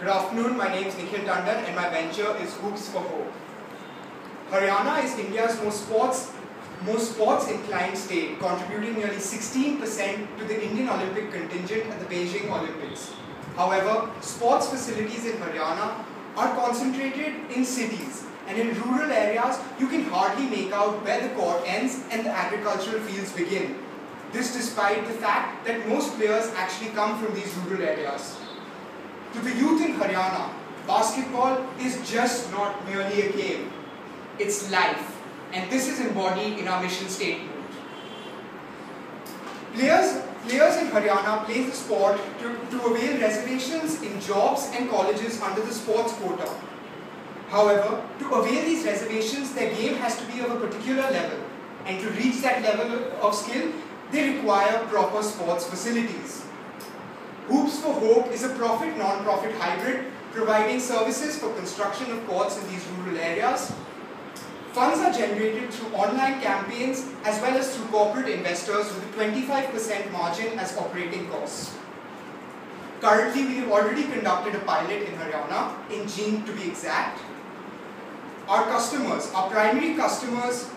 Good afternoon, my name is Nikhil Tandon and my venture is Hoops for Hope. Haryana is India's most sports inclined state, contributing nearly 16% to the Indian Olympic contingent at the Beijing Olympics. However, sports facilities in Haryana are concentrated in cities, and in rural areas you can hardly make out where the court ends and the agricultural fields begin. This despite the fact that most players actually come from these rural areas. To the youth in Haryana, basketball is just not merely a game. It's life, and this is embodied in our mission statement. Players in Haryana play the sport to avail reservations in jobs and colleges under the sports quota. However, to avail these reservations, their game has to be of a particular level, and to reach that level of skill, they require proper sports facilities. Hoops for Hope is a profit non-profit hybrid providing services for construction of courts in these rural areas. Funds are generated through online campaigns as well as through corporate investors with a 25% margin as operating costs. Currently, we have already conducted a pilot in Haryana, in Jeend to be exact. Our primary customers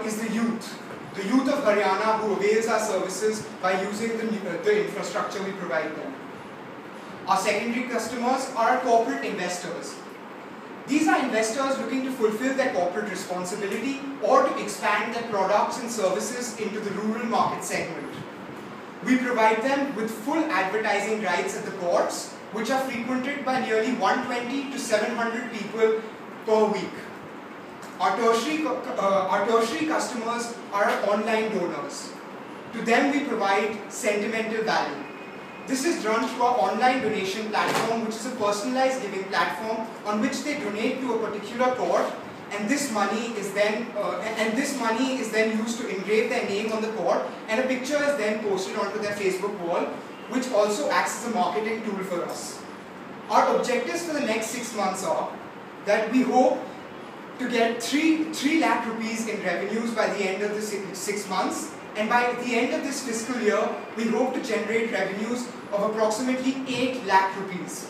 is the youth of Haryana who avails our services by using the infrastructure we provide them. Our secondary customers are corporate investors. These are investors looking to fulfill their corporate responsibility or to expand their products and services into the rural market segment. We provide them with full advertising rights at the courts, which are frequented by nearly 120 to 700 people per week. Our tertiary customers are our online donors. To them we provide sentimental value. This is run through our online donation platform, which is a personalized giving platform on which they donate to a particular court, and this money is then used to engrave their name on the court, and a picture is then posted onto their Facebook wall, which also acts as a marketing tool for us. Our objectives for the next 6 months are that we hope to get 3 lakh rupees in revenues by the end of the 6 months, and by the end of this fiscal year, we hope to generate revenues of approximately 8 lakh rupees.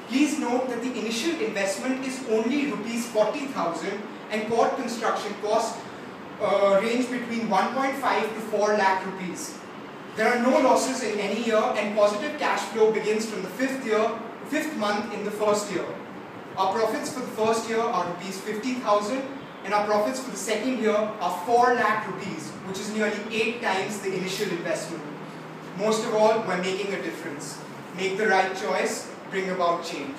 Please note that the initial investment is only rupees 40,000 and court construction costs range between 1.5 to 4 lakh rupees. There are no losses in any year, and positive cash flow begins from the 5th month in the first year. Our profits for the first year are rupees 50,000 and our profits for the second year are 4 lakh rupees, which is nearly 8 times the initial investment. Most of all, we're making a difference. Make the right choice, bring about change.